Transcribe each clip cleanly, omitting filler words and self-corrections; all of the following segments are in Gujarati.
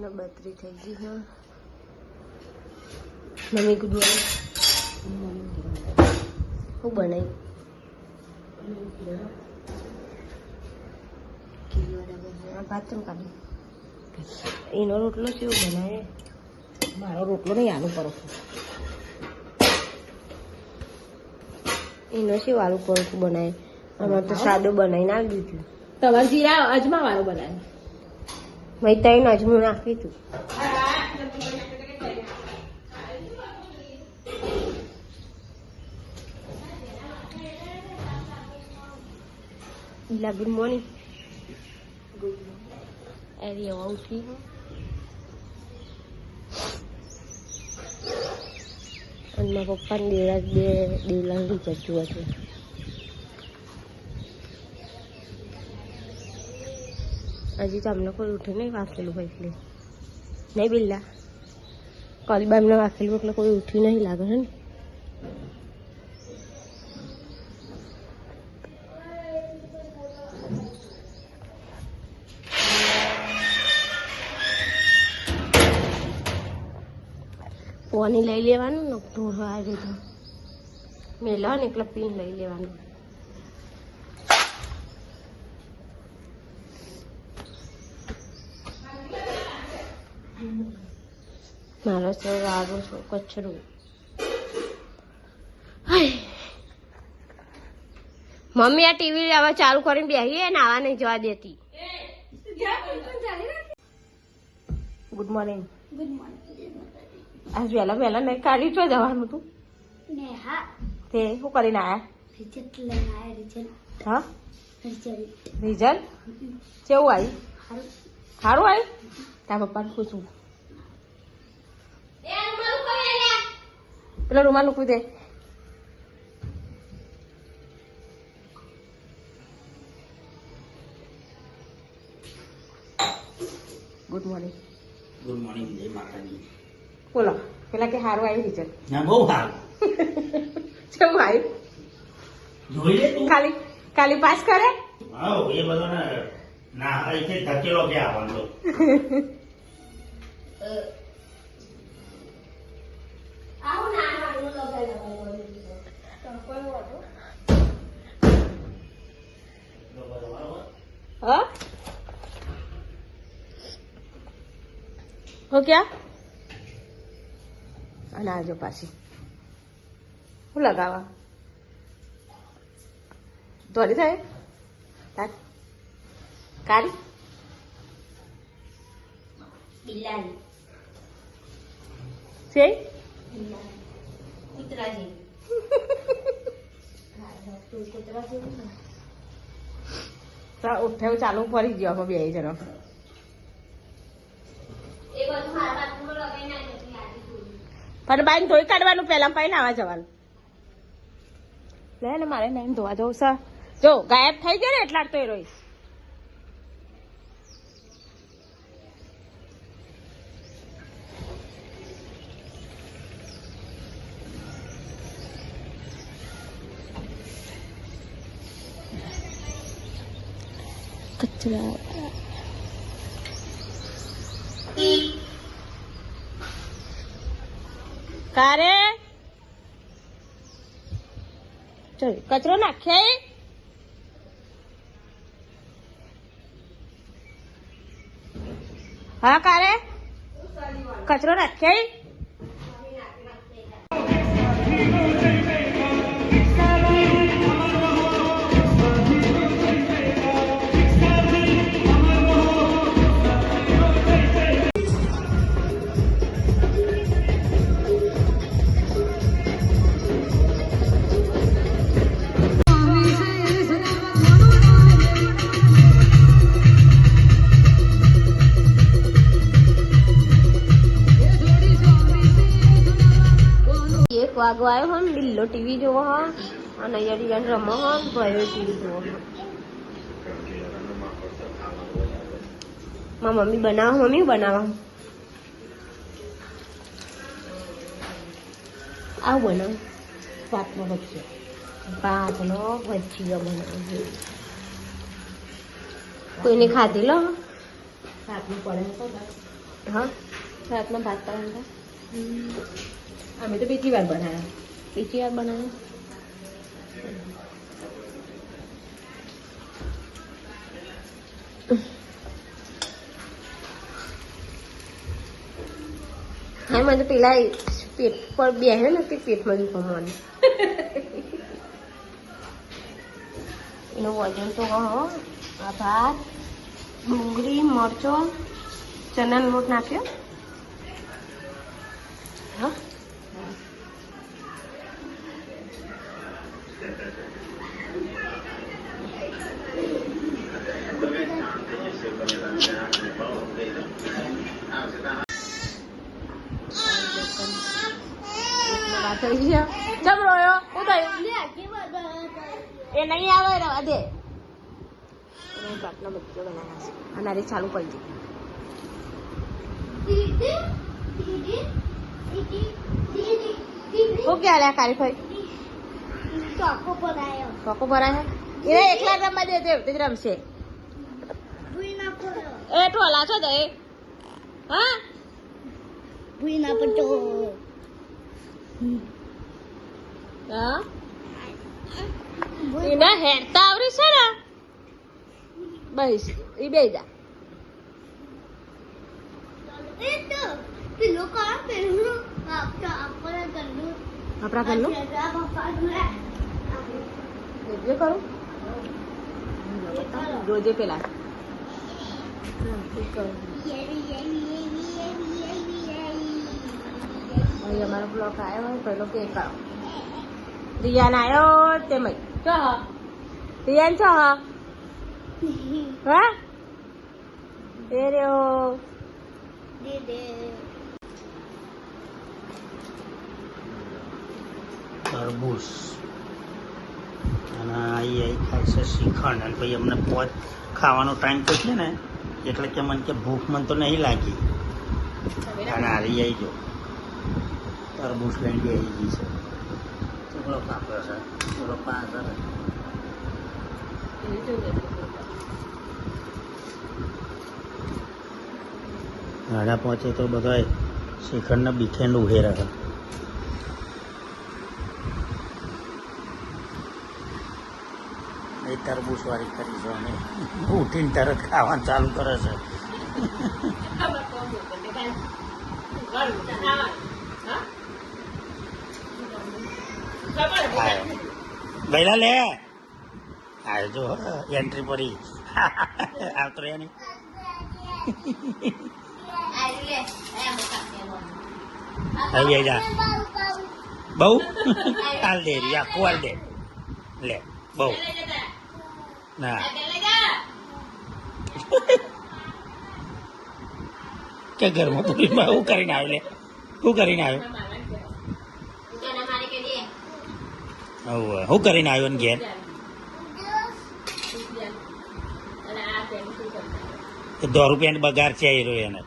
બત્રી થઈ ગઈ છે મમ્મી ગુડ મોર્નિંગ હું બનાવી ભાત ચમ કાઢી એનો રોટલો કેવો બનાવે મારો રોટલો નહીં આલુ પરોઠું એનો શું આલુ પરોઠું બનાવે અમારે તો સાદો બનાવીને આવી દીધું તમારે જીરા અજમા વાળું બનાવે મેં તઈને અજમું નાખી હતું ઈલા ગુડ મોર્નિંગ એરી હવા ઉઠી અને મારા પપ્પાને દેવલા જતું હતું હજી તો અમને કોઈ ઉઠે નહીં વાંકેલું હોય એટલે નહીં બિલ્લા કલબા એમને વાંકેલું એટલે કોઈ ઉઠ્યું નહીં લાગે છે ને પાણી લઈ લેવાનું ને ઢોરો આવી તો મેલા ને એકલા પીને લઈ લેવાનું મારો સર વાગો છો કચરો મમ્મી આ ટીવી હવે ચાલુ કરીને બેસીએ ને આવા નહીં જવા દેતી ગુડ મોર્નિંગ આજ વહેલા વહેલા નહીં કાઢી તો જવાનું તું તે શું કરીને આવ્યા હા રિઝલ્ટ કેવું આવ્યું સારું આવ્યું તારા પપ્પાને પૂછવું પેલો રૂમાલ મૂકવી દે ગુડ મોર્નિંગ ગુડ મોર્નિંગ જય માતાજી બોલો પેલા કે સારું આવ્યું રિઝલ્ટ ના બહુ સારું કેવું આવ્યું જોઈ લે તું ખાલી પાસ કરે હા એ બધો ને ના અહીંથી ધકેલો કે આવવાનો હા હો ક્યાં અને આજો પાછી શું લગાવા દોડી થાય કારી બિલાડી છે કૂતરા ઉઠાવ ચાલુ ફરી ગયો અમે બે જણા પણ બાઈને ધોઈ કાઢવાનું પેલા પાઈ નાવા જવાનું લે ને મારે નહીં ધોવા જવું સર જો ગાયબ થઈ ગયો ને એટલા તો એ રોઈશ કચરા કારે ચલ કચરો નાખે હા કારે કચરો નાખે વાગો આવ્યો હો ને બિલ્લો ટીવી જોવો હો અને અહીંયા રમો હો ભાઈઓ ટીવી જોવો હો મારી મમ્મી બનાવો મમ્મી બનાવો આવું બનાવ ભાતનો ભજીયો બનાવો કોઈને ખાધી લો રાતનું પડે હા રાતના ભાત બનાવ્યા અમે તો બીજી વાર બનાવ્યા હા મને પેલા પેટ પર બેહે ને તે પેટમાં દુખવાનું એનું વજન તો આ ભાત ડુંગળી મરચો ચણાનો લોટ નાખ્યો હા જમ રોયો હું થયું એ નહીં આવે રવા દે આટલા બધો બનાવ્યા છે અને ચાલુ કરી દે ઓકે આલ્યા કારીભાઈ ચોકો ભરાય એને એકલા રમવા દે તે રમશે એ ટોલા છો તો એ હા હા એને હેરતા આવડી છે ને બસ એ બે જા આપણા ઘરનું જે કરું જોજે પેલા અહીં અમારો બ્લોક આવ્યો હોય પહેલો કે કરો રિયાન આવ્યો તેમ ચો રિયાન છો હા એ રહ્યો તરબૂચ અને અહીં ખાય છે શ્રીખંડ અને પછી અમને ખાવાનો ટાઈમ તો છે ને એટલે કે મને કે ભૂખ મને તો નહીં લાગી અને હારી આવી જો તરબૂચ લઈને આવી ગઈ છે છોકરો કાપ્યો છે છોકરો પાંચ ગાડા પહોંચે તો બધા શ્રીખંડના બીખેન્ડ ઉઘેરા હતા એ તરબૂચ વાળી કરી છે અને ઉઠીને તરત ખાવાનું ચાલુ કરે છે ગયેલા લે આ જો એન્ટ્રી પડી આવતો રહ્યા નહીં આવી જા બહુ હાલ દે આખું હાલ દે લે બહુ ના કે ઘરમાં પૂરીમાં શું કરીને આવ્યો લે શું કરીને આવ્યો શું કરીને આવ્યો ને ઘેર 10 રૂપિયાનો બગાર છે એ રહ્યો એને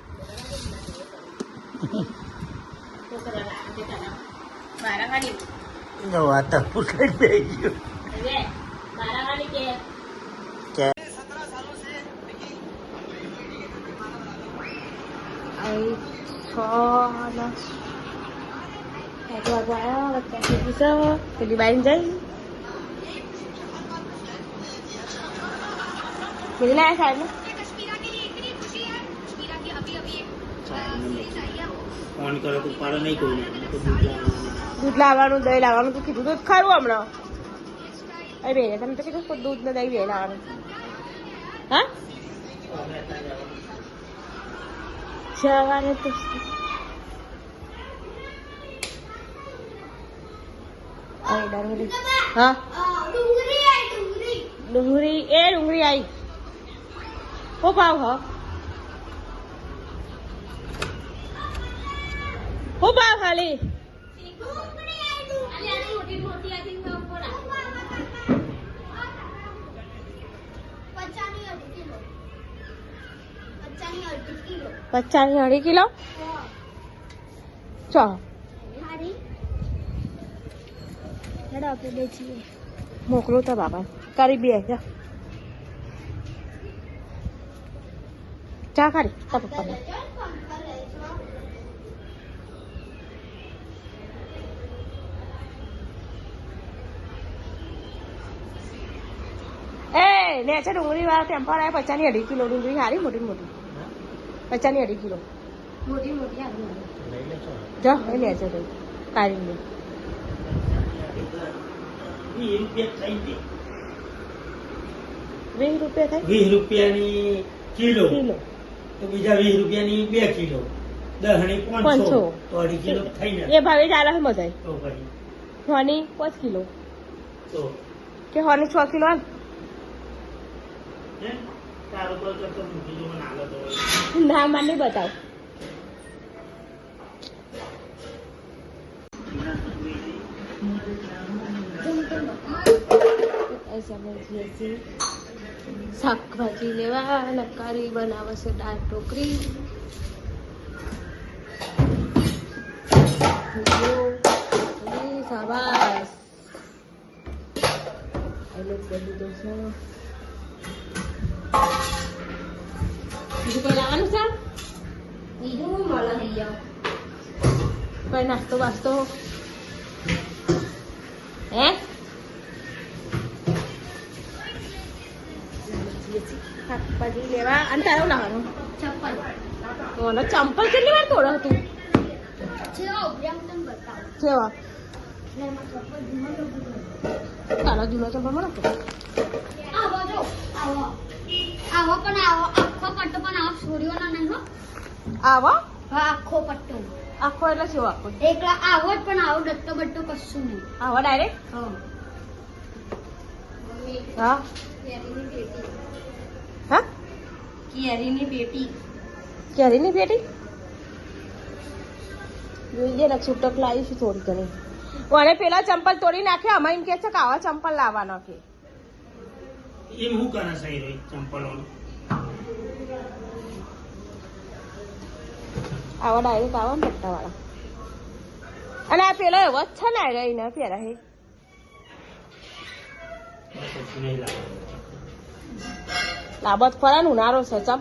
વાત પૂછે બે ગયો પેલી બાઈ જાય પેલી ના સાહેબ ફોન કરો તો પાડો નહીં કોઈ દૂધ લાવવાનું દહીં લાવવાનું તું કીધું તો ખરું હમણાં અરે બેને તમે તો કીધું દૂધ ને દહીં બે લાવવાનું હા સવારે તો હા ડુંગળી ડુંગળી આવી હો ભાવ હો ભાવ ખાલી પચાસની 2.5 કિલો ચો મોકલો તો બાબા કરી બે ચા ખારી પપ્પા ને છે ડુંગળી વાળા ટેમ્પર આવે 50 ની 2.5 કિલો ડુંગળી સારી મોટી મોટી 50 ની 2.5 કિલો મોટી મોટી આવી લઈ લેશો જો એ લે છે તો કાઢી લે 20 રૂપિયા થઈ 20 રૂપિયા થાય 20 રૂપિયાની કિલો કિલો તો બીજા 20 રૂપિયાની 2 કિલો દહણી 500 500. તો 2.5 કિલો થઈ ને એ ભાવે ચાલે છે મજા તો પછી હોની 5 કિલો તો કે હોની 6 કિલો આલ હે તારું કોઈ કરતો મૂકી જો મને આલો તો ના મને નહીં બતાવ શાકભાજી લેવા નકારી બનાવશે દાળ ઢોકરી શાબાશ બીજું કોઈ લાવવાનું છે બીજું મળે થઈ જાવ કોઈ નાસ્તો બાસ્તો હે શાકભાજી લેવા અને તારું લાવવાનું ચપ્પલ મને ચંપલ કેટલી વાર તોડે તું છે ઓબ્રામ તને બતાવો કેવા ને એમાં ચપ્પલ જૂનો તારા જૂનો ચંપલ મને આપો. આવો જો આવો આવો પણ આવો આખો પટ્ટો પણ આવો છોડીઓનો નહીં હો આવો હા આખો પટ્ટો આખો એટલે શું આખો એકલા આવો જ પણ આવો ડટ્ટો બટ્ટો કશું નહીં આવો ડાયરેક્ટ હા હા કેરીની પેટી હા કેરીની પેટી કેરીની પેટી જોઈએ ને છૂટક લાવીશું થોડી ઘણી મને પેલા ચંપલ તોડી નાખ્યા અમે એમ કે છે કે આવા ચંપલ લાવવાના કે એમ હું કરે સહી રહી ચંપલોનું આવા ડાયરેક્ટ આવા ને પટ્ટા વાળા અને આ પેલો એવો જ છે ને રહી ને પેલા હે પછી નહીં લાગે લાબત ફરા ને ઉનાળો છે ચમ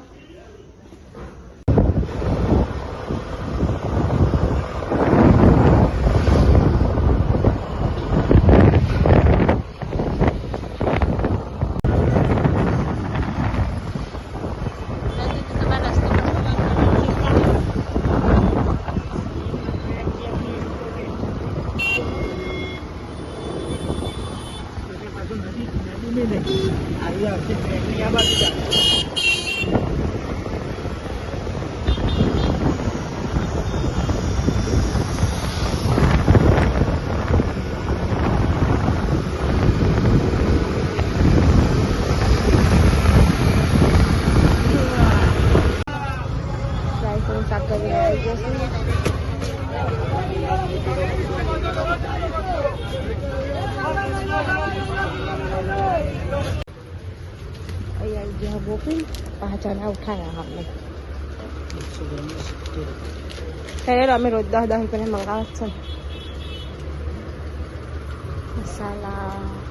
પાછા ઉઠાયા આપણે ત્યારે અમે રોજ 10 રૂપિયા મંગાવે છે મસાલા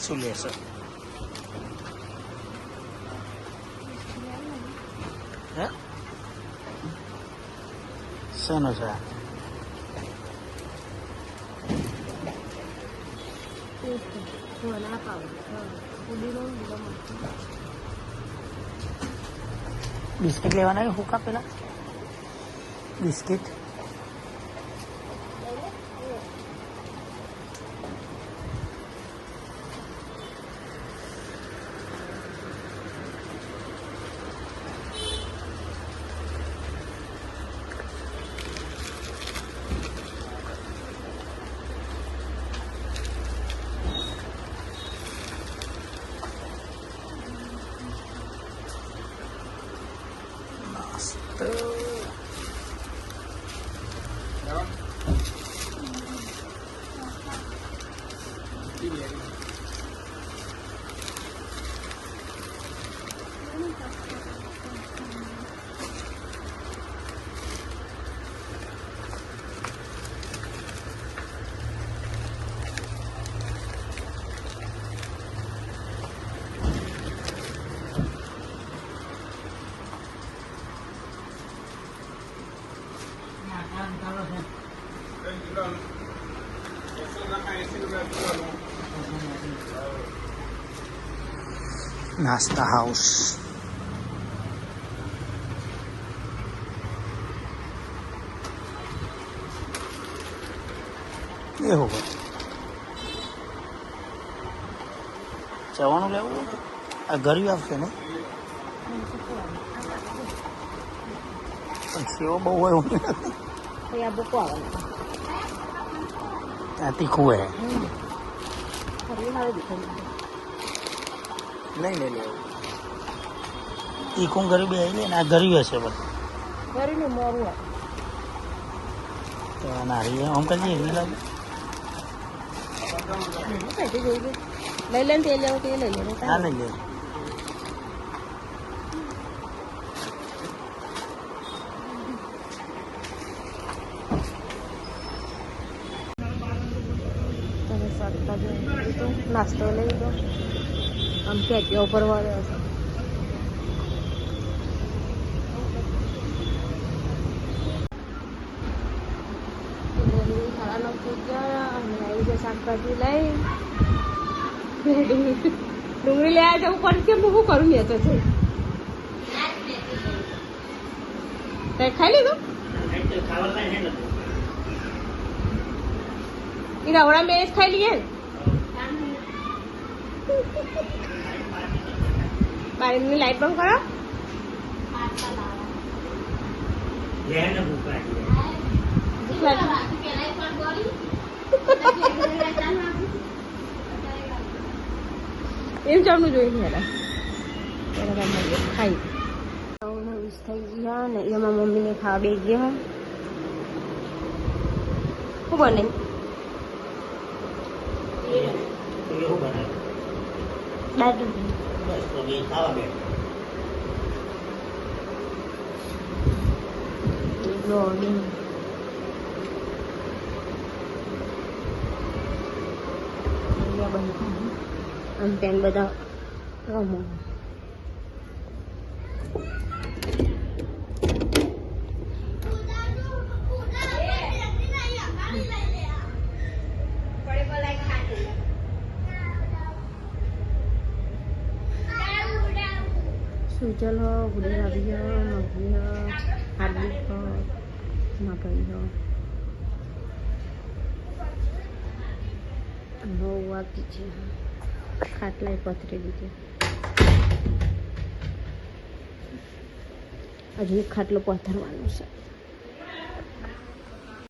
શું લેશો હે શેનો છે બિસ્કિટ લેવાના કે હુકા પેલા બિસ્કિટ નાસ્તા હાઉસ એવું ચવાનું લેવું આ ગળ્યું આપશે ને પણ સેવો બહુ હોય એવું આ બુકો આવે ત્યાં તીખું હે લઈ લે લેવું તીખું ગરી બે આવી લે ને આ ગળ્યું હશે બધું ગરીનું મોરું તો નારી આમ કરી એવી લાગે લઈ લે તે લેવું તે લઈ લે હા લઈ લે નાસ્તો લઈ દો આમ કેટીઓ ઉપર વાળ્યો છે શાકભાજી લઈ ડુંગળી લેવા જવું પડશે હું શું કરું મેં તો છે તે ખાઈ લીધું એ રવડા મેં ખાઈ લઈએ બારીની લાઈટ બંધ કરો એમ જમનું જોઈને ખાઈ થઈ ગયા ને એમાં મમ્મીને ખાવા બે ગયા શું બને દાદુ આમ તેમ બધા રમો સુજલ હો ગુલાબી હો મગી હો હાર્દિક હો મકઈ હો બહુ વાગી છે ખાટલાય પથરી દીધી હજુ એક ખાટલો પથરવાનો છે